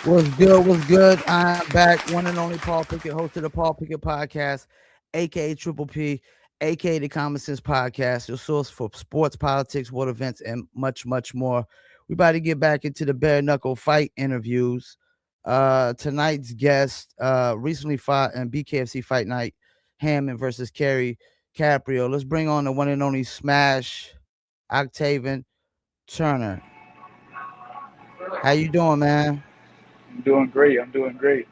What's good? What's good? I'm back. One and only Paul Pickett, host of the Paul Pickett Podcast, aka Triple P, aka the Common Sense Podcast, your source for sports, politics, world events, and much, much more. We about to get back into the bare knuckle fight interviews. Tonight's guest recently fought in BKFC Fight Night, Hammond versus Kerry Caprio. Let's bring on the one and only Smash, Octavin Turner. How you doing, man? I'm doing great. I'm doing great.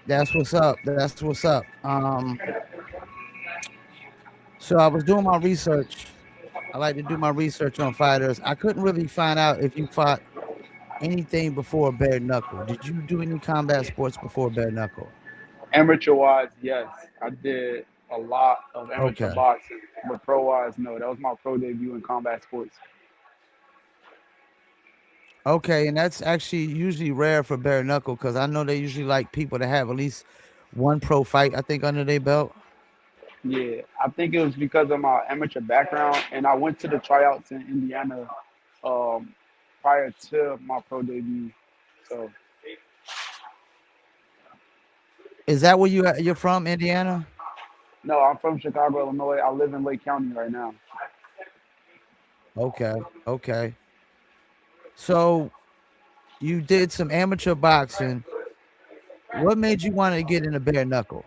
That's what's up. That's what's up. So I was doing my research. I like to do my research on fighters. I couldn't really find out if you fought anything before bare knuckle. Did you do any combat sports before bare knuckle? Amateur wise, yes, I did a lot of amateur Okay. boxing, but pro wise, no. That was my pro debut in combat sports. Okay, and that's actually usually rare for bare knuckle because I know they usually like people to have at least one pro fight, I think, under their belt. Yeah, I think it was because of my amateur background, and I went to the tryouts in Indiana um, prior to my pro debut. So Is that where you're from, Indiana? no, I'm from Chicago, Illinois. I live in Lake County right now. Okay. Okay. So you did some amateur boxing. What made you want to get into bare knuckle?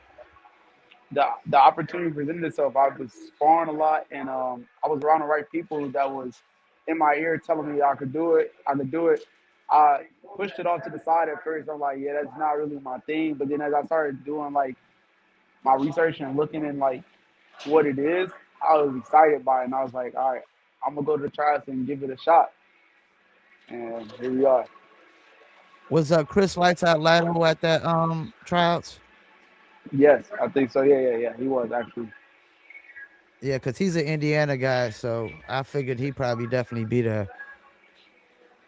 The opportunity presented itself. I was sparring a lot, and I was around the right people that was in my ear telling me I could do it. I could do it. I pushed it off to the side at first. I'm like, yeah, that's not really my thing. But then as I started doing like my research and looking in like what it is, I was excited by it, and I was like, all right, I'm gonna go to the trials and give it a shot. And here we are. Was Chris Lights Out Lotto at that tryouts? Yes, I think so. Yeah. He was actually. Yeah, because he's an Indiana guy, so I figured he probably definitely be there.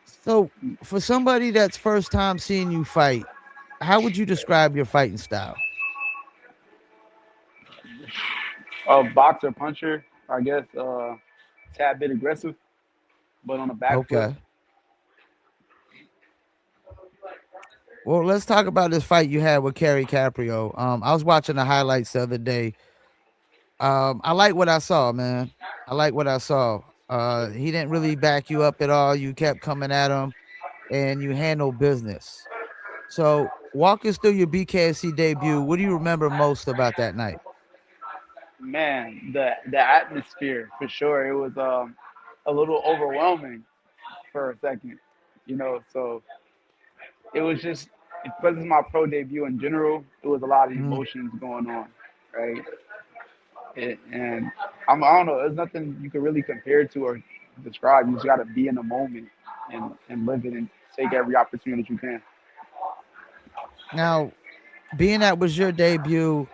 So for somebody that's first time seeing you fight, how would you describe your fighting style? A boxer puncher, I guess. Tad bit aggressive, but on the back foot. Okay. Well, let's talk about this fight you had with Kerry Caprio. I was watching the highlights the other day. I like what I saw, man. I like what I saw. He didn't really back you up at all. You kept coming at him and you handled business. So walk us through your BKFC debut. What do you remember most about that night? Man, the atmosphere for sure. It was a little overwhelming for a second, you know. So it was just because it's my pro debut in general. It was a lot of Mhm. emotions going on, right? And I don't know. There's nothing you can really compare to or describe. You just got to be in the moment and live it and take every opportunity that you can. Now, being that was your debut,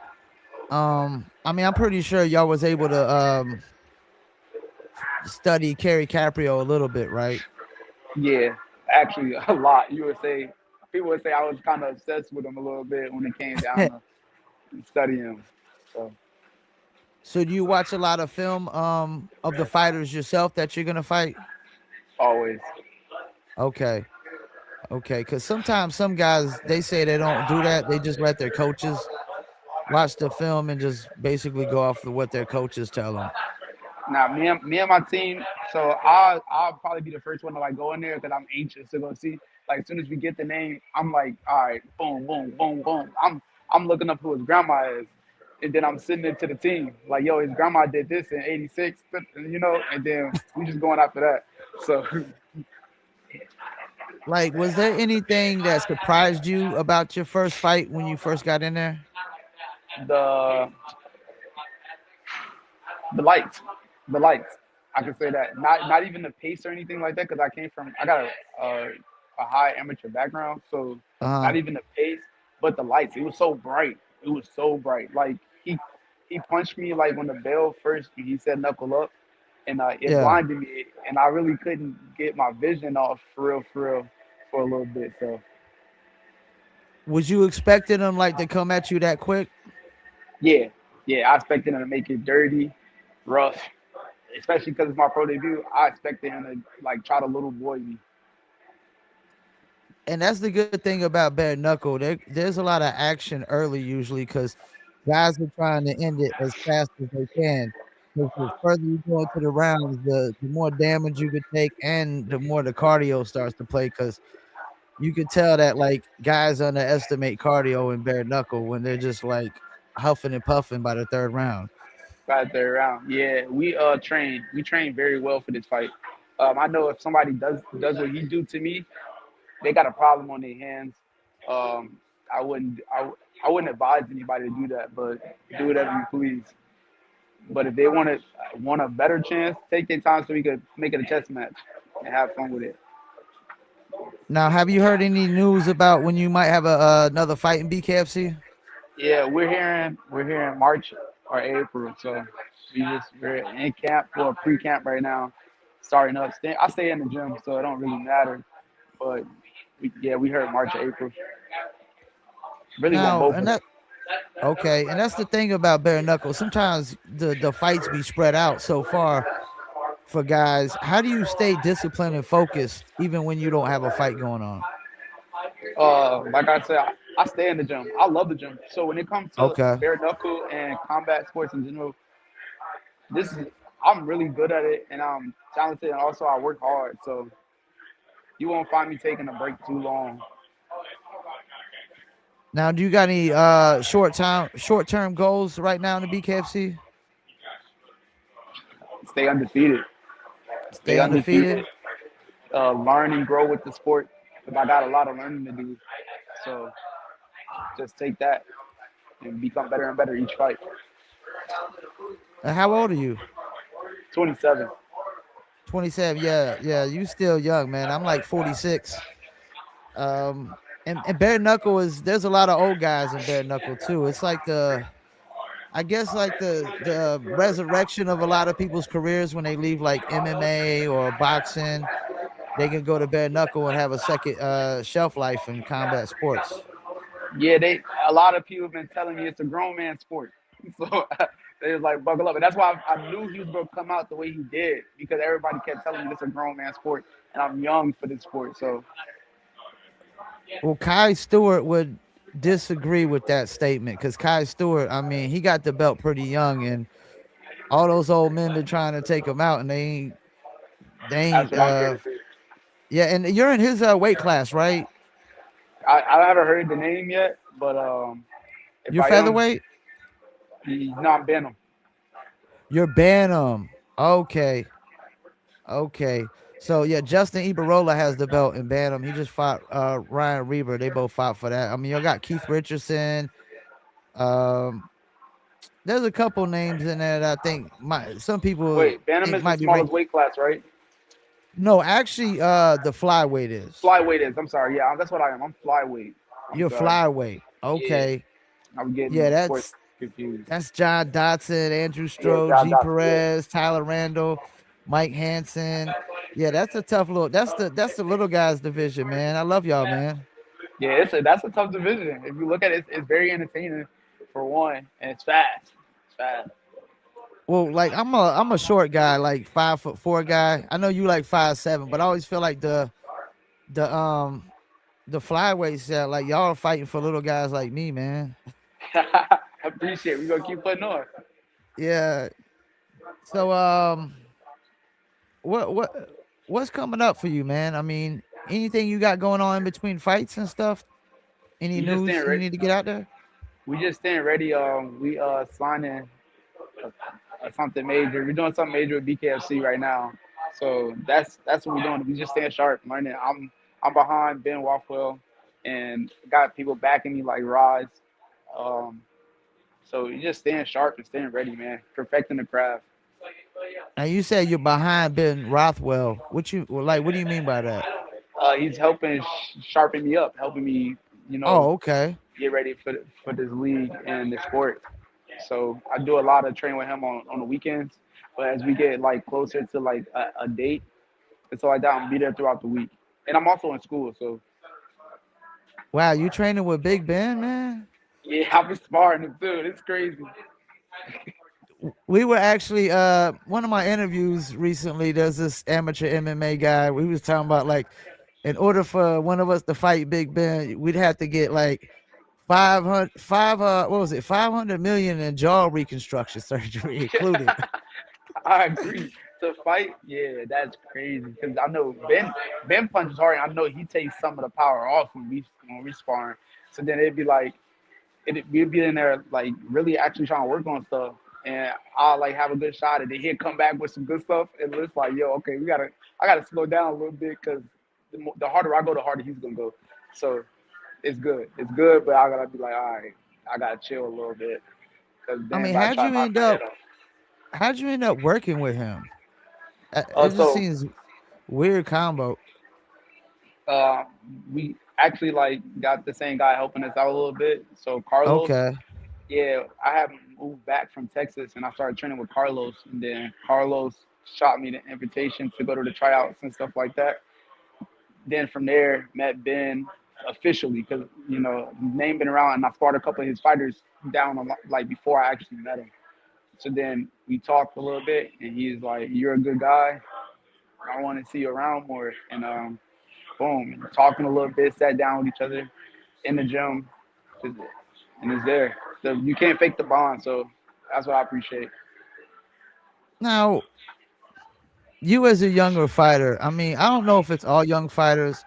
I mean, I'm pretty sure y'all was able to study Kerry Caprio a little bit, right? Yeah, actually, a lot. You would say people would say I was kind of obsessed with him a little bit when it came down to studying him. So So do you watch a lot of film of the fighters yourself that you're gonna fight? always. Okay. Okay. Cause sometimes some guys they say they don't do that. They just let their coaches watch the film and just basically go off of what their coaches tell them. Now me and my team. So I'll probably be the first one to like go in there because I'm anxious to go see. Like as soon as we get the name, I'm like, all right, boom, boom, boom, boom. I'm looking up who his grandma is, and then I'm sending it to the team. Like, yo, his grandma did this in '86, you know, and then we just going after that. So Like, was there anything that surprised you about your first fight when you first got in there? the the lights, the lights. I can say that. Not even the pace or anything like that because I got a high amateur background, so Uh, not even the pace, but the lights. It was so bright. It was so bright. Like he punched me like when the bell first he said knuckle up, and it yeah. blinded me, and I really couldn't get my vision off for real for a little bit. So Was you expecting them like to come at you that quick? yeah, yeah, I expected him to make it dirty, rough, especially because it's my pro debut. I expected him to like try to little boy me. And that's the good thing about bare knuckle. There's a lot of action early usually because guys are trying to end it as fast as they can. Because the further you go into the rounds, the more damage you could take, and the more the cardio starts to play. Because you could tell that like guys underestimate cardio in bare knuckle when they're just like huffing and puffing by the third round. Right there around. Yeah, we train very well for this fight. I know if somebody does what he do to me, they got a problem on their hands. Um, I wouldn't advise anybody to do that, but do whatever you please. But if they want a better chance, take their time so we could make it a chess match and have fun with it. Now, have you heard any news about when you might have another fight in BKFC? Yeah, we're hearing March or April, so we're in camp for pre-camp right now, starting up. I stay in the gym, so it don't really matter. But we heard March or April. Really want Now, both and of them. that okay, and that's the thing about bare knuckle. Sometimes the fights be spread out so far for guys. How do you stay disciplined and focused even when you don't have a fight going on? Like I said, I stay in the gym. I love the gym. So when it comes to Okay. bare knuckle and combat sports in general, this is I'm really good at it, and I'm talented, and also I work hard. So you won't find me taking a break too long. Now, do you got any short term goals right now in the BKFC? Stay undefeated. Stay Stay undefeated. undefeated. Learn and grow with the sport. Because I got a lot of learning to do. So just take that and become better and better each fight. How old are you? 27. 27. Yeah, yeah. You still young, man. I'm like 46. And bare knuckle is there's a lot of old guys in bare knuckle too. It's like I guess like the resurrection of a lot of people's careers when they leave like MMA or boxing, they can go to bare knuckle and have a second shelf life in combat sports. Yeah, a lot of people have been telling me it's a grown man sport. So they was like buckle up, and that's why I knew he was gonna come out the way he did because everybody kept telling me it's a grown man sport, and I'm young for this sport. So Well, Kai Stewart would disagree with that statement because Kai Stewart, I mean, he got the belt pretty young, and all those old men been trying to take him out, and they that's ain't what I'm here to see. yeah, and you're in his weight class, right? I haven't heard the name yet, but if You're I am, featherweight. he's not Benham. You're Bantam. Okay, okay. So yeah, Justin Ibarola has the belt in Bantam. He just fought Ryan Reber. They both fought for that. I mean, you got Keith Richardson. Um, there's a couple names in there that I think some people Wait, Benham think is the might be smallest ranked. weight class, right? No, actually, the flyweight is. Flyweight is. I'm sorry. Yeah, that's what I am. I'm flyweight. I'm You're sorry. flyweight. Yeah, Okay. I'm getting Yeah, sports that's confused. that's John Dotson, Andrew Yeah, Stroh, John G Dawson. Yeah, Perez, Tyler Randall, Mike Hansen. Yeah, that's a tough little. That's the little guys division, man. I love y'all, man. yeah. That's a tough division. If you look at it, it's very entertaining for one, and it's fast. It's fast. Well, like I'm a short guy, like 5'4" guy. I know you like 5'7", but I always feel like the the flyweights like y'all are fighting for little guys like me, man. I appreciate it. We're gonna keep putting on. Yeah. So what's coming up for you, man? I mean, anything you got going on in between fights and stuff? Any We just news staying you ready. need to get out there? We just staying ready. We signing something major. We're doing something major with BKFC right now. So that's what we're doing. We just staying sharp, learning. I'm behind Ben Waffwell, and got people backing me like Roz. Um, so you just staying sharp and staying ready, man. Perfecting the craft. Now you said you're behind Ben Rothwell. What do you mean by that? He's helping sharpen me up, helping me, you know, Oh, okay. get ready for this league and the sport. So I do a lot of training with him on the weekends. But as we get like closer to like a date and stuff like that, I'm be there throughout the week. And I'm also in school, so Wow, you training with Big Ben, man? yeah, I've been sparring him too. It's crazy. We were actually one of my interviews recently. There's this amateur MMA guy. We was talking about like in order for one of us to fight Big Ben, we'd have to get like 500 million in jaw reconstruction surgery included. I agree. To fight, yeah, that's crazy. Because I know Ben punches hard. And I know he takes some of the power off when we sparring. So then it'd be like we'd be in there like really actually trying to work on stuff, and I'll like have a good shot, and then he'd come back with some good stuff, and it's like, yo, okay, I gotta slow down a little bit because the harder I go, the harder he's gonna go. So it's good, but I gotta be like, all right, I gotta chill a little bit because I Ben mean, about to try to knock my head off. how'd you end up working with him? It just So seems weird combo. uh, we actually like got the same guy helping us out a little bit. So Carlos, Okay. yeah, I haven't moved back from Texas, and I started training with Carlos, and then Carlos shot me the invitation to go to the tryouts and stuff like that. Then from there, met Ben officially because his name been around, and I sparred a couple of his fighters down like before I actually met him. So then we talked a little bit, and he's like, "You're a good guy. I want to see you around more." And boom, talking a little bit, sat down with each other in the gym, and it's there. So you can't fake the bond. So that's what I appreciate. Now, you as a younger fighter, I mean, I don't know if it's all young fighters,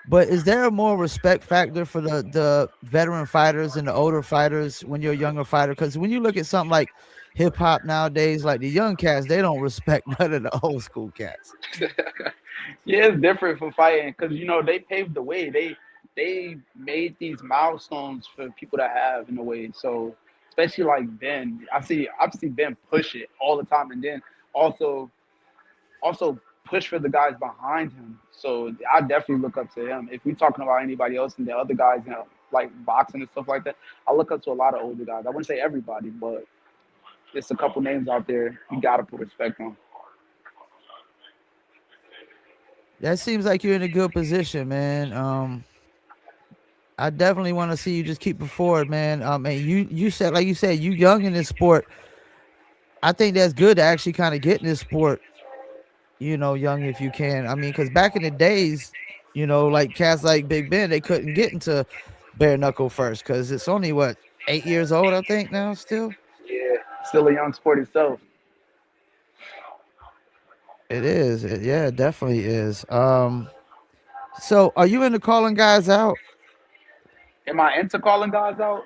but is there a more respect factor for the veteran fighters and the older fighters when you're a younger fighter? Because when you look at something like hip hop nowadays, like the young cats, they don't respect none of the old school cats. Yeah, it's different for fighting because they paved the way. They made these milestones for people to have in a way. So especially like Ben, I've seen Ben push it all the time, and then also also push for the guys behind him. So I definitely look up to him. If we're talking about anybody else and the other guys, like boxing and stuff like that, I look up to a lot of older guys. I wouldn't say everybody, but there's a couple names out there you gotta put respect on. That seems like you're in a good position, man. I definitely want to see you just keep it forward, man. And you said, like you said, you young in this sport. I think that's good to actually kind of get in this sport, young if you can. I mean, because back in the days, like cats like Big Ben, they couldn't get into bare knuckle first because it's only what 8 years old, I think now still. Yeah, still a young sport itself. It is. Yeah, it definitely is. So are you into calling guys out? Am I into calling guys out?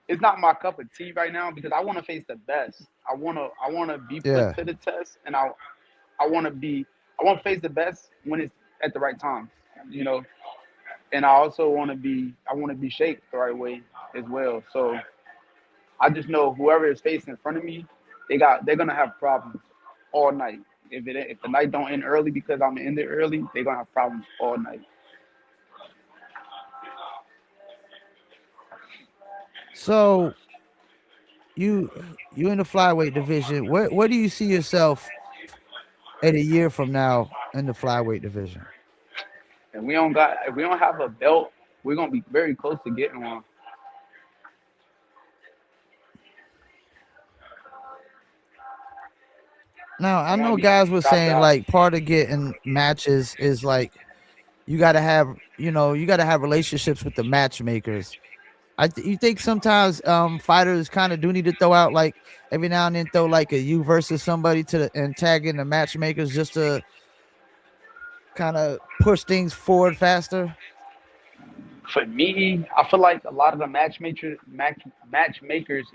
It's not my cup of tea right now because I want to face the best. I want to be put Yeah. to the test, and I want to be I want to face the best when it's at the right time, you know. And I want to be shaped the right way as well. So I just know whoever is facing in front of me, they're gonna have problems all night. If the night don't end early because I'm in there early, they're gonna have problems all night. So you in the flyweight division. Where do you see yourself at a year from now in the flyweight division? And if we don't have a belt, we're gonna be very close to getting one. Now I We want know to be guys were top saying dog. like part of getting matches is like you gotta have relationships with the matchmakers. You think sometimes fighters kind of do need to throw out like every now and then throw like a you versus somebody and tag in the matchmakers just to kind of push things forward faster. For me, I feel like a lot of the matchmakers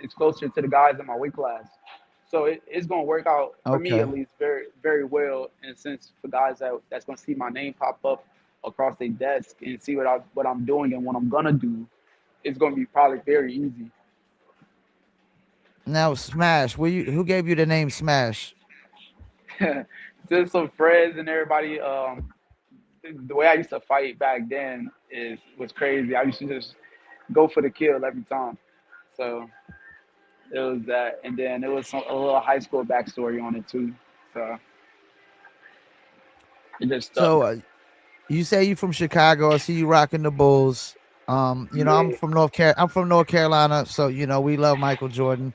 is closer to the guys in my weight class. So it's gonna work out for me Okay. at least very very well in a sense for guys that's gonna see my name pop up across their desk and see what I'm doing and what I'm gonna do. It's gonna be probably very easy. Now Smash, who gave you the name Smash? Just some friends and everybody. The way I used to fight back then was crazy. I used to just go for the kill every time. So it was that, and then it was a little high school backstory on it too. So it just stuck. So you say you from Chicago. I see you rocking the Bulls. I'm Yeah, from I'm from North Carolina, so we love Michael Jordan.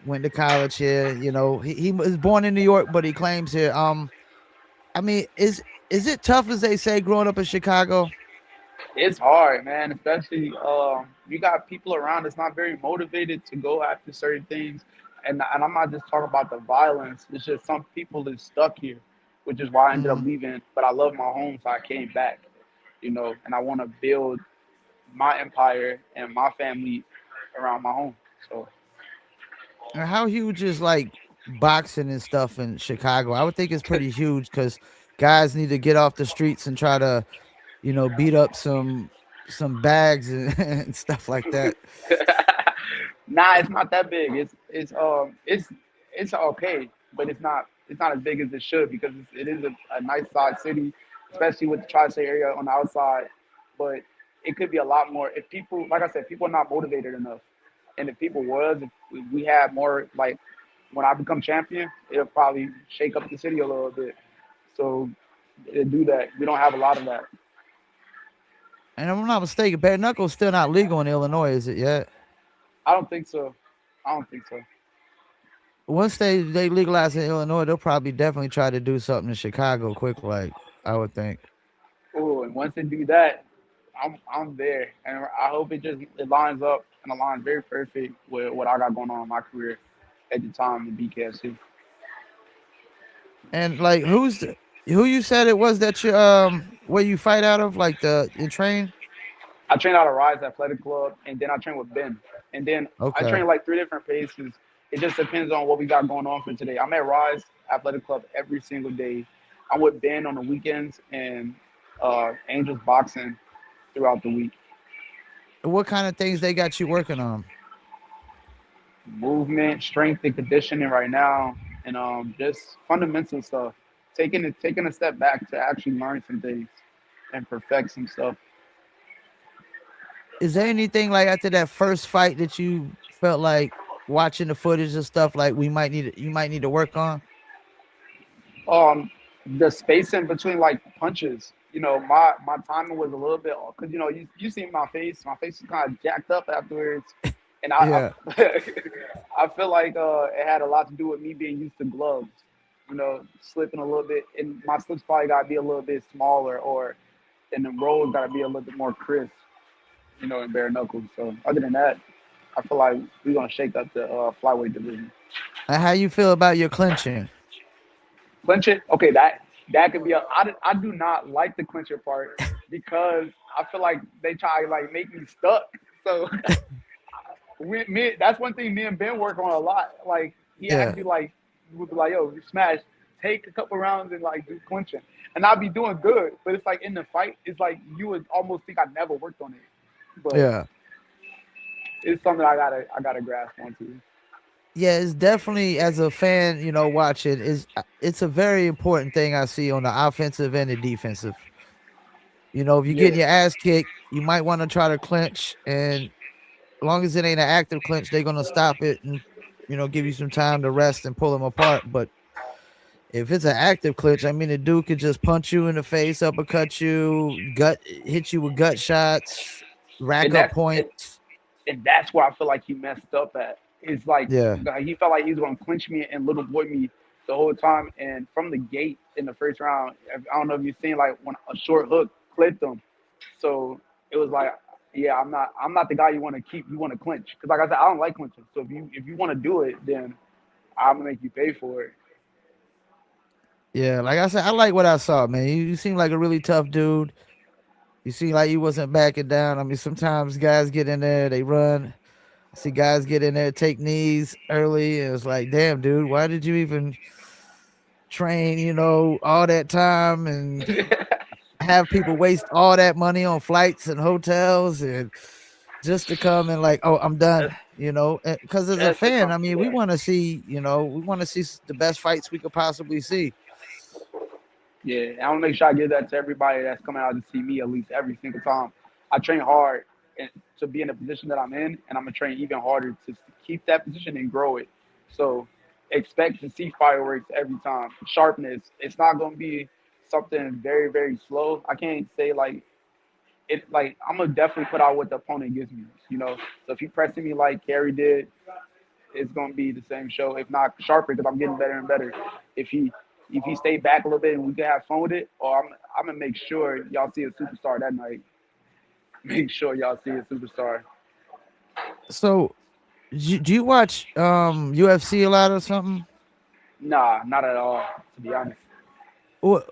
Went to college here. He was born in New York, but he claims here. I mean, Is it tough as they say growing up in Chicago? It's hard, man. Especially you got people around that's not very motivated to go after certain things, and I'm not just talking about the violence. It's just some people is stuck here, which is why I ended up Mm. leaving. But I love my home, so I came back. And I want to build my empire and my family around my home. So And how huge is like boxing and stuff in Chicago? I would think it's pretty huge because guys need to get off the streets and try to, beat up some bags and, and stuff like that. nah, it's not that big. It's okay, but it's not as big as it should because it is a nice sized city, especially with the tri-state area on the outside. But it could be a lot more if people, like I said, people are not motivated enough. And if people was, if we had more like when I become champion, it'll probably shake up the city a little bit. So do that. We don't have a lot of that. And if I'm not mistaken, bare knuckles still not legal in Illinois, is it yet? I don't think so. I don't think so. Once they legalize in Illinois, they'll probably definitely try to do something in Chicago quick, like I would think. Oh, and once they do that, I'm there, and I hope it lines up and aligns very perfect with what I got going on in my career at the time in BKFC. And like, who you said it was that you where you fight out of, like the you train? I train out of Rise Athletic Club, and then I train with Ben, and then I Okay. train like three different paces. It just depends on what we got going on for today. I'm at Rise Athletic Club every single day. I'm with Ben on the weekends and Angels Boxing throughout the week. What kind of things they got you working on? Movement, strength, and conditioning right now, and just fundamental stuff. Taking a step back to actually learn some things and perfect some stuff. Is there anything like after that first fight that you felt like watching the footage and stuff like you might need to work on? Um, the spacing between like punches. My timing was a little bit because you see my face. My face was kind of jacked up afterwards, and Yeah. I I feel like it had a lot to do with me being used to gloves. Slipping a little bit, and my slips probably got to be a little bit smaller, or and the rolls got to be a little bit more crisp. In bare knuckles. So other than that, I feel like we're gonna shake up the flyweight division. And how you feel about your clinching? Clinching, okay, that could be I do not like the clincher part because I feel like they try to like make me stuck. So that's one thing me and Ben work on a lot. Like he Yeah. actually like would be like, yo, you smash, take a couple rounds and like do clinching. And I'll be doing good. But it's like in the fight, it's like you would almost think I never worked on it. But Yeah. it's something I gotta grasp onto. Yeah, it's definitely as a fan, watching is it's a very important thing I see on the offensive and the defensive. If you're Yeah. getting your ass kicked, you might want to try to clinch, and as long as it ain't an active clinch, they're gonna stop it and give you some time to rest and pull them apart. But if it's an active clinch, I mean, the dude could just punch you in the face, uppercut you, hit you with gut shots, rack And up that's and, points. and that's where I feel like he messed up at. It's like Yeah, he felt like he was gonna clinch me and little boy me the whole time. And from the gate in the first round, I don't know if you've seen like when a short hook clipped him. So it was like, yeah, I'm not the guy you want to keep. You want to clinch because like I said, I don't like clinching. So if you want to do it, then I'm gonna make you pay for it. yeah. Like I said, I like what I saw, man. You seem like a really tough dude. You seem like you wasn't backing down. I mean, sometimes guys get in there, they run. I see guys get in there, take knees early, and it's like, damn, dude, why did you even train? All that time and have people waste all that money on flights and hotels and just to come and like, oh, I'm done. Because as a Just to fan, come, I mean, we yeah. want to see, we want to see the best fights we could possibly see. Yeah, I want to make sure I give that to everybody that's coming out to see me at least every single time. I train hard and to be in the position that I'm in, and I'm gonna train even harder to keep that position and grow it. So expect to see fireworks every time. Sharpness. It's not gonna be something very very slow. I can't say like it. Like I'm gonna definitely put out what the opponent gives me. So if he pressing me like Kerry did, it's gonna be the same show, if not sharper, because I'm getting better and better. If he if he stay back a little bit and we can have fun with it, or I'm gonna make sure y'all see a superstar that night. Make sure y'all see a superstar. So, do you watch UFC a lot or something? Nah, not at all. To be honest, Or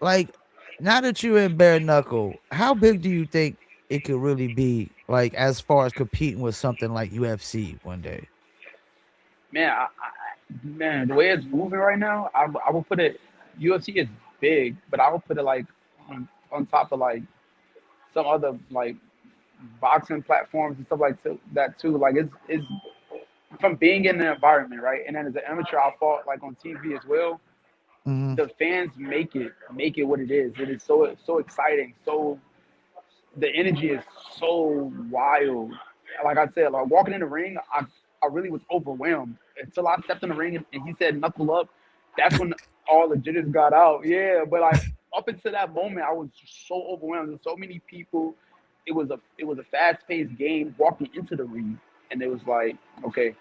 like now that you're in bare knuckle, how big do you think it could really be? Like as far as competing with something like UFC one day. man, man, the way it's moving right now, I will put it. UFC is big, but I will put it like on top of like some other like boxing platforms and stuff like that too. Like it's from being in the environment, right? And then as an amateur, I fought like on TV as well. Hmm. The fans make it what it is. It is so exciting. So the energy is so wild. Like I said, like walking in the ring, I really was overwhelmed until I stepped in the ring and he said knuckle up. That's when all the jitters got out. Yeah, but like up until that moment, I was so overwhelmed. There's so many people. It was a fast paced game walking into the ring, and it was like okay,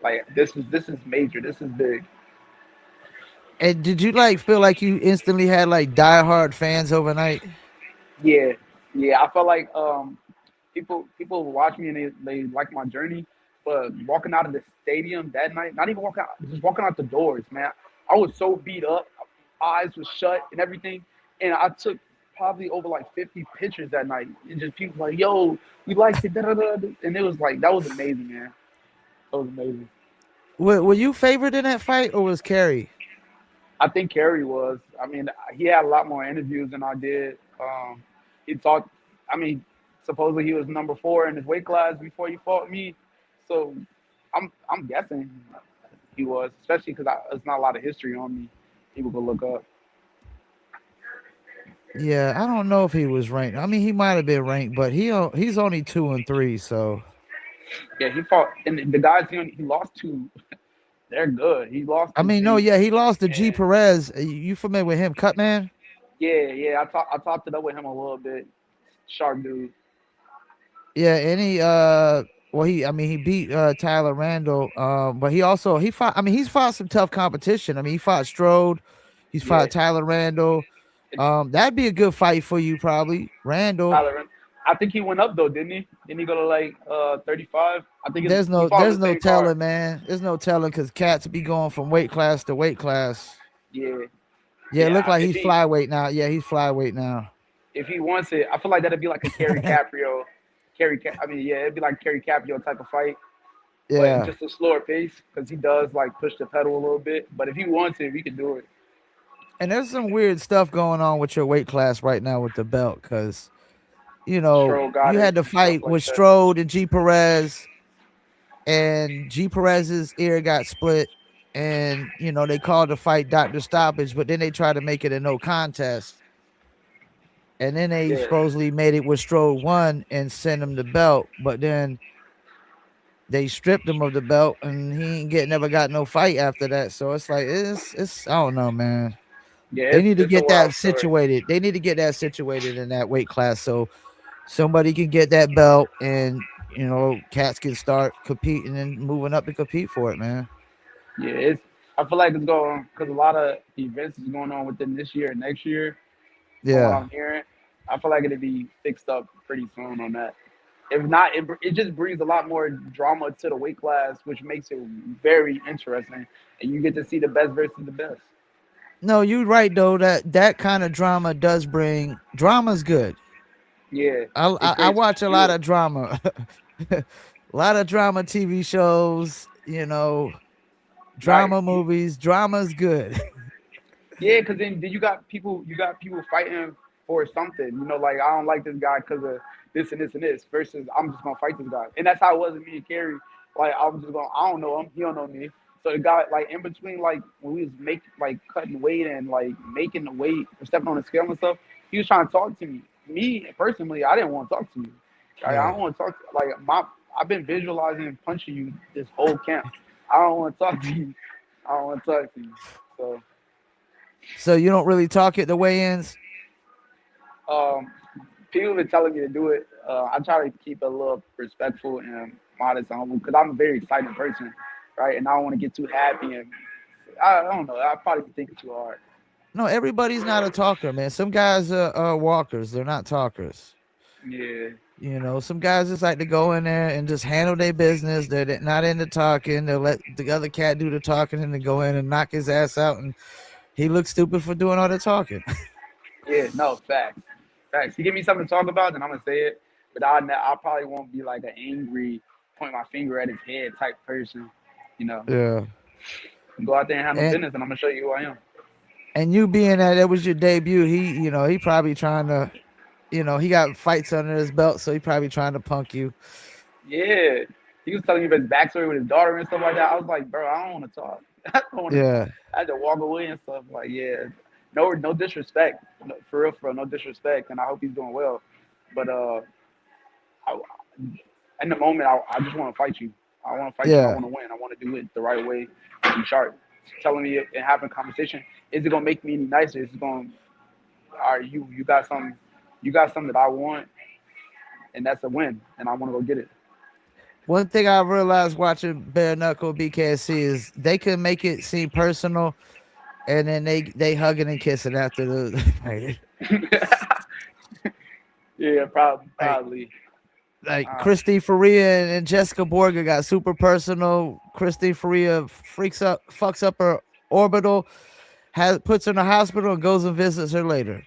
like this is major. This is big. And did you like feel like you instantly had like diehard fans overnight? Yeah, yeah. I felt like people watch me and they like my journey, but walking out of the stadium that night, not even walking out, just walking out the doors, man. I was so beat up, eyes was shut and everything, and I took probably over like 50 pictures that night, and just people like, "Yo, we liked it," da, da, da, da. And it was like that was amazing, man. That was amazing. Were you favored in that fight or was Kerry? I think Kerry was. I mean, he had a lot more interviews than I did. He talked. I mean, supposedly he was number four in his weight class before he fought me. So I'm guessing he was, especially because there's not a lot of history on me. People could look up. Yeah, I don't know if he was ranked. I mean, he might have been ranked, but he's only 2-3. So Yeah, he fought, and the guys he lost to, they're good. He lost I to mean, no, G. yeah, he lost to G And Perez. You familiar with him, Cutman? yeah. I talked it up with him a little bit. Sharp dude. Yeah, and well, I mean, he beat Tyler Randall. But he fought. I mean, he's fought some tough competition. I mean, he fought Strode. He's Yeah. fought Tyler Randall. That'd be a good fight for you, probably. Randall. Tyler. I think he went up though, didn't he? Didn't he go to like 35? I think he fought on There's the no same card. telling, man. There's no telling because cats be going from weight class to weight class. Yeah, Yeah, it looked yeah. like he's flyweight now. Yeah, he's flyweight now. If he wants it, I feel like that'd be like a Kerry Caprio. I mean, yeah, it'd be like Kerry Caprio type of fight, but Yeah. just a slower pace because he does like push the pedal a little bit. But if he wants it, we can do it. And there's some weird stuff going on with your weight class right now with the belt because Stroll got you it had to and stuff fight like with that. Strode and G Perez, and G Perez's ear got split, and they called the fight Doctor Stoppage, but then they tried to make it a no contest, and then they Yeah, supposedly made it with Strode won and sent him the belt, but then they stripped him of the belt, and he ain't never got no fight after that. So it's like it's I don't know, man. yeah. They It's need to it's a get wild that story. situated. They need to get that situated in that weight class so somebody can get that belt and cats can start competing and moving up to compete for it, man. Yeah, it's. I feel like it's going because a lot of events is going on within this year and next year. From what Yeah. I'm hearing, I feel like it'll be fixed up pretty soon on that. If not, it just brings a lot more drama to the weight class, which makes it very interesting, and you get to see the best versus the best. No, you're right though. That kind of drama does bring drama's good. Yeah, I it I, I creates watch a lot fuel. of drama, a lot of drama TV shows. Right. Drama movies. Drama's good. Yeah, because then you got people fighting for something. Like I don't like this guy because of this and this and this. Versus I'm just gonna fight this guy, and that's how it was with me and Kerry. Like I'm just going. I don't know him. He don't know me. So the guy like in between like when we was cutting weight and like making the weight or stepping on the scale and stuff, he was trying to talk to me. Me personally, I didn't want to talk to you. I Yeah. don't want to talk to, like my I've been visualizing and punching you this whole camp. I don't want to talk to you. I don't want to talk to you. So So you don't really talk at the weigh-ins. um, people have been telling me to do it. I try to keep it a little respectful and modest and humble because I'm a very excited person, right? And I don't want to get too happy and I don't know. I probably be thinking too hard. No, everybody's not a talker, man. Some guys are walkers. They're not talkers. Yeah, You know, some guys just like to go in there and just handle their business. They're not into talking. They'll let the other cat do the talking and then go in and knock his ass out. And he looks stupid for doing all the talking. yeah, no, facts, facts. You give me something to talk about, then I'm gonna say it. But I probably won't be like an angry, point my finger at his head type person. You know, Yeah. go out there and handle And business, and I'm gonna show you who I am. you being that it was your debut, he probably trying to, he got fights under his belt, so he probably trying to punk you. Yeah, he was telling me about his backstory with his daughter and stuff like that. I was like, bro, I don't want to talk. I don't want to talk. Yeah. I had to walk away and stuff. Like, yeah, no disrespect, no, for real, no disrespect, and I hope he's doing well. But I, in the moment, I just want to fight you. I want to fight you. I Yeah. want to win. I want to do it the right way. And be sharp. Telling me and having a conversation, is it gonna make me any nicer? Is it gonna, all right, you got something that I want, and that's a win, and I want to go get it. One thing I realized watching Bare Knuckle BKFC is they can make it seem personal, and then they hugging and kissing after the fight. Yeah, like probably. like Uh, Christine Faria and Jessica Borga got super personal. Christine Faria fucks up her orbital, puts her in the hospital and goes and visits her later.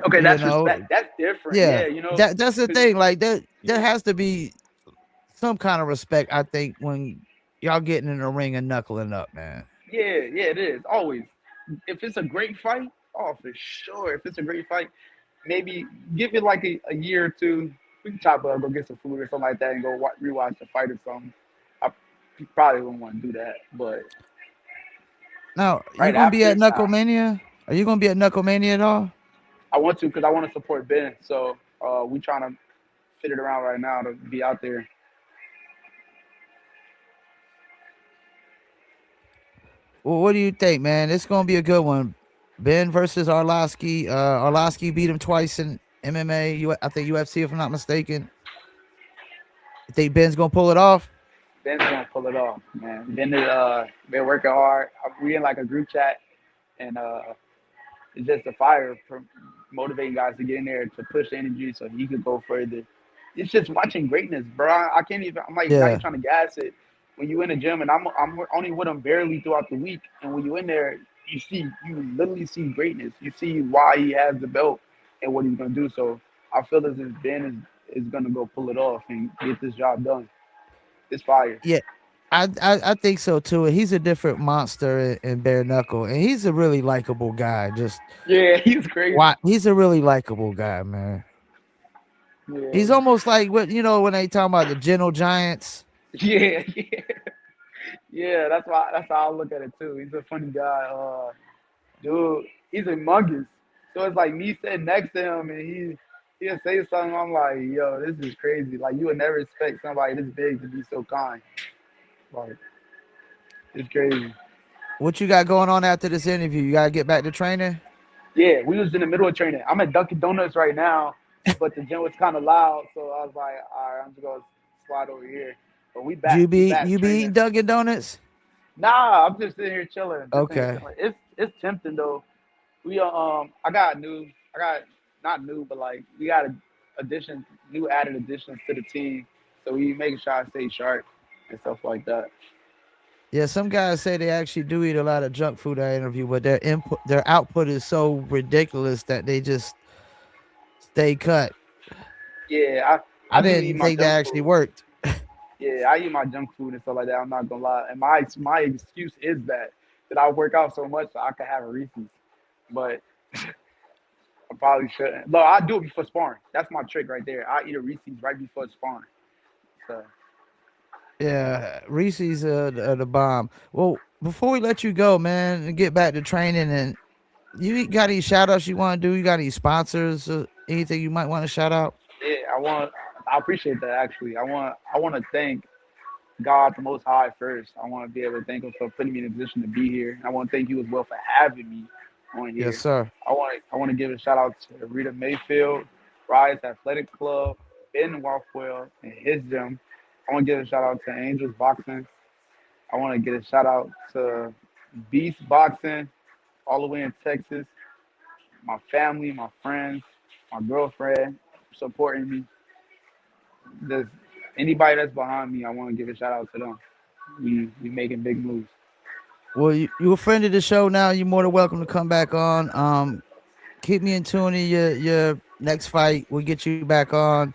okay, You that's know, respect. That's different. yeah, Yeah, you know. that's the 'Cause- thing. Like there yeah, has to be some kind of respect. I think when y'all getting in the ring and knuckling up, man. yeah, it is always. If it's a great fight, oh, for sure. If it's a great fight, maybe give it like a year or two. We can chop up, go get some food or something like that, and go rewatch the fight or something. I probably wouldn't want to do that, but Now, you right gonna be after, at nah, Knucklemania? Are you gonna be at Knucklemania at all? I want to because I want to support Ben. So we trying to fit it around right now to be out there. Well, what do you think, man? It's gonna be a good one. Ben versus Arlovsky. Arlovsky beat him twice in MMA. I think UFC, if I'm not mistaken. You think Ben's gonna pull it off? Ben's gonna pull it off, man. Ben is been working hard. We in like a group chat, and it's just a fire for motivating guys to get in there to push the energy so he could go further. It's just watching greatness, bro. I can't even. I'm like not even Yeah, trying to gas it. When you in the gym, and I'm only with him barely throughout the week, and when you in there, you literally see greatness. You see why he has the belt and what he's gonna do. So I feel as if Ben is gonna go pull it off and get this job done. It's fire. yeah. I think so too. He's a different monster in bare knuckle, and he's a really likable guy. Just Yeah, he's crazy. why he's a really likable guy, man. Yeah, He's almost like what when they talk about the gentle giants. yeah, yeah, yeah. That's how I look at it too. He's a funny guy. Dude, he's humongous. So it's like me sitting next to him and he'll say something. I'm like, yo, this is crazy. Like you would never expect somebody this big to be so kind. Like it's crazy. What you got going on after this interview? You gotta get back to training. Yeah, we was in the middle of training. I'm at Dunkin' Donuts right now, but the gym was kind of loud, so I was like, all right, I'm just gonna slide over here. But we back You be eating training. Dunkin' Donuts? Nah, I'm just sitting here chilling. Just sitting here Okay. chilling. It's tempting though. We I got not new, but like we got new added additions to the team. So we making sure I stay sharp and stuff like that. Yeah, some guys say they actually do eat a lot of junk food I interview, but their output is so ridiculous that they just stay cut. Yeah, I I do eat didn't my think junk that actually food. worked. Yeah, I eat my junk food and stuff like that. I'm not gonna lie. And my excuse is that I work out so much so I can have a Reese's. But I probably shouldn't. Look, I do it before sparring. That's my trick right there. I eat a Reese's right before sparring. So Yeah, Reese's the bomb. Well, before we let you go, man, and get back to training, and got any shout outs you want to do? You got any sponsors? Anything you might want to shout out? yeah, I appreciate that actually. I want to thank God the Most High first. I want to be able to thank Him for putting me in a position to be here. I want to thank you as well for having me on Yes, here. sir. I want to give a shout out to Rita Mayfield, Rise Athletic Club, Ben Walkwell, and his gym. I want to give a shout out to Angels Boxing. I want to get a shout out to Beast Boxing, all the way in Texas. My family, my friends, my girlfriend supporting me. There's anybody that's behind me, I want to give a shout out to them. We making big moves. Well, you a friend of the show now. You're more than welcome to come back on. Keep me in tune in your next fight. We'll get you back on.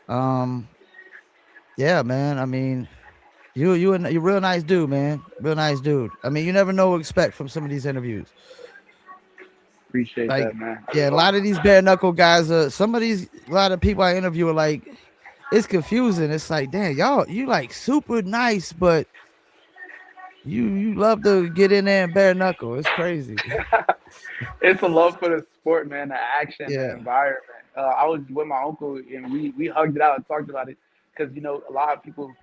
Um, yeah, man. I mean, you're a real nice dude, man. Real nice dude. I mean, you never know what to expect from some of these interviews. Appreciate Like, that, man. yeah, a lot of these bare knuckle guys. Some of these, a lot of people I interview are like, it's confusing. It's like, damn, y'all, you like super nice, but you love to get in there and bare knuckle. It's crazy. It's a love for the sport, man, the action, the Yeah. environment. I was with my uncle and we hugged it out and talked about it because a lot of people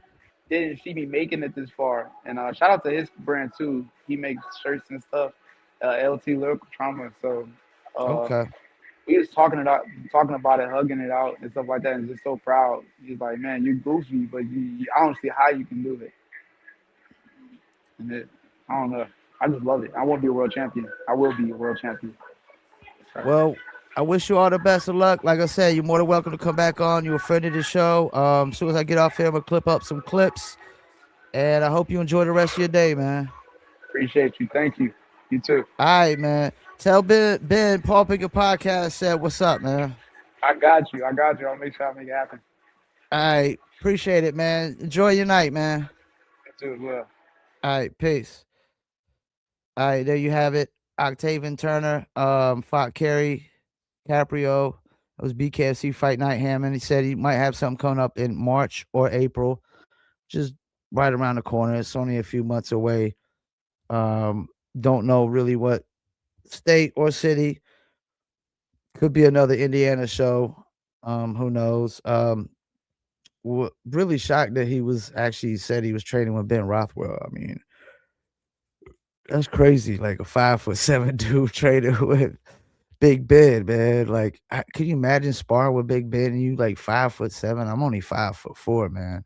didn't see me making it this far. And shout out to his brand too. He makes shirts and stuff. LT Lyrical Trauma. So uh, Okay. we was talking about it, hugging it out and stuff like that, and just so proud. He's like, man, you goofy, but I don't see how you can do it. And I don't know. I just love it. I want to be a world champion. I will be a world champion. Well, I wish you all the best of luck. Like I said, you're more than welcome to come back on. You're a friend of the show. As soon as I get off here, I'm gonna clip up some clips. And I hope you enjoy the rest of your day, man. Appreciate you. Thank you. You too. All right, man. Tell Ben, Paul Pickett Podcast said what's up, man. I got you. I got you. I'll make sure I make it happen. All right. Appreciate it, man. Enjoy your night, man. You too as well. All right, peace. All right, there you have it. Octavin Turner, fought Kerry Caprio. It was BKFC Fight Night Hammond. He said he might have something coming up in March or April, just right around the corner. It's only a few months away. Don't know really what state or city. Could be another Indiana show. Who knows? Really shocked that he was actually said he was training with Ben Rothwell. I mean, that's crazy. Like a 5'7" dude training with Big Ben, man. Like, can you imagine sparring with Big Ben and you like 5'7"? I'm only 5'4", man.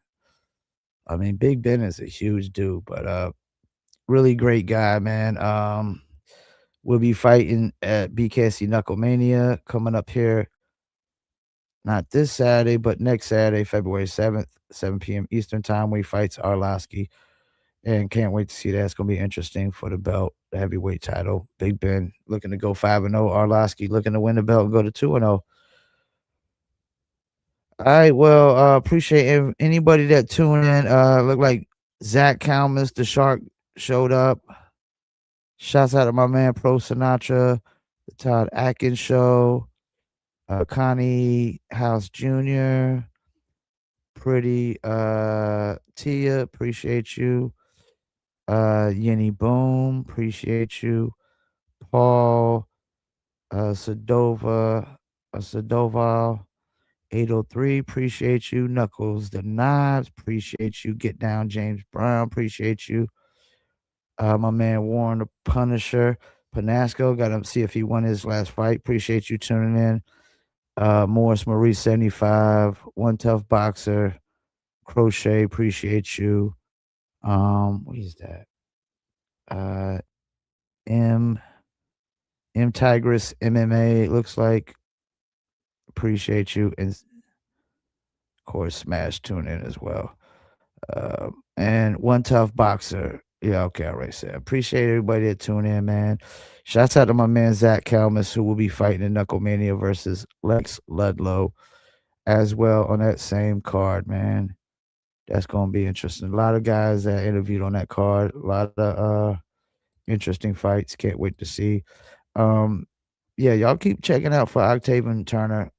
I mean, Big Ben is a huge dude, but really great guy, man. We'll be fighting at BKC Knucklemania coming up here, not this Saturday, but next Saturday, February 7th, 7 p.m. Eastern time. We fights Arlovsky, and can't wait to see that. It's gonna be interesting for the belt, the heavyweight title. Big Ben looking to go 5-0. Arlovsky looking to win the belt and go to 2-0. All right, well, appreciate anybody that tuned in. Look like Zach Kalmus, the Shark, showed up. Shouts out to my man Pro Sinatra, the Todd Atkins Show, Connie House Jr., Pretty Tia, appreciate you. Yenny Boom, appreciate you. Paul, Sadoval, 803, appreciate you. Knuckles the Knives, appreciate you. Get Down James Brown, appreciate you. My man Warren the Punisher, Panasco, got to see if he won his last fight. Appreciate you tuning in. Morris Marie 75, One Tough Boxer, Crochet, appreciate you. What is that? Uh M Tigress MMA, looks like. Appreciate you. And of course Smash tune in as well. And One Tough Boxer. Yeah, okay, I already said. Appreciate everybody that tune in, man. Shouts out to my man Zach Kalmus, who will be fighting in Knucklemania versus Lex Ludlow as well on that same card, man. That's gonna be interesting. A lot of guys that interviewed on that card, a lot of interesting fights. Can't wait to see. Um, yeah, y'all keep checking out for Octavin Turner,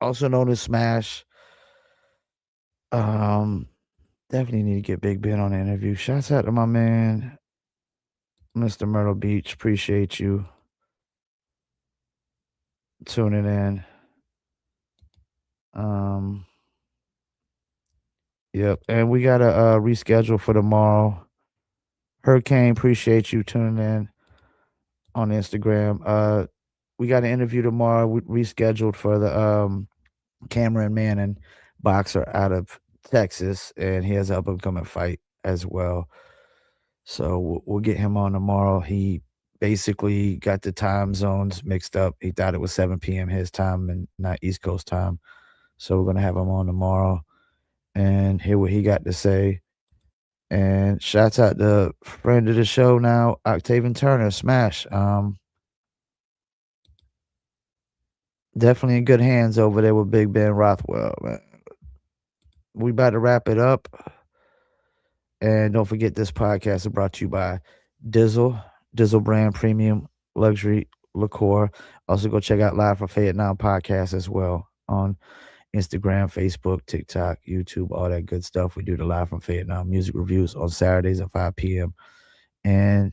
also known as Smash. Um, Definitely need to get Big Ben on the interview. Shouts out to my man, Mr. Myrtle Beach. Appreciate you tuning in. Um, yep, and we got a reschedule for tomorrow. Hurricane, appreciate you tuning in on Instagram. We got an interview tomorrow. We rescheduled for the Cameron Manning boxer out of Texas, and he has an up and coming fight as well. So we'll get him on tomorrow. He basically got the time zones mixed up. He thought it was 7 p.m. his time and not East Coast time. So we're gonna have him on tomorrow and hear what he got to say. And shouts out to friend of the show now, Octavin Turner, Smash. Definitely in good hands over there with Big Ben Rothwell, man. We about to wrap it up. And don't forget this podcast is brought to you by Dizzle brand premium luxury liqueur. Also go check out Live from Vietnam podcast as well on Instagram, Facebook, TikTok, YouTube, all that good stuff. We do the Live from Vietnam music reviews on Saturdays at 5 p.m. And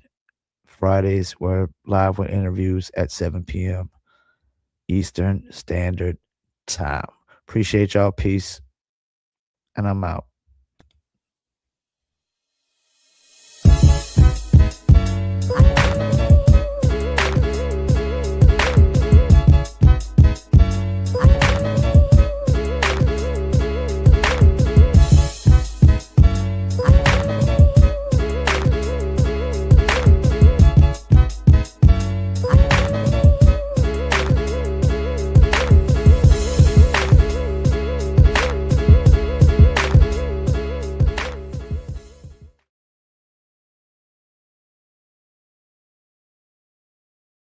Fridays we're live with interviews at 7 p.m. Eastern Standard Time. Appreciate y'all. Peace. And I'm out.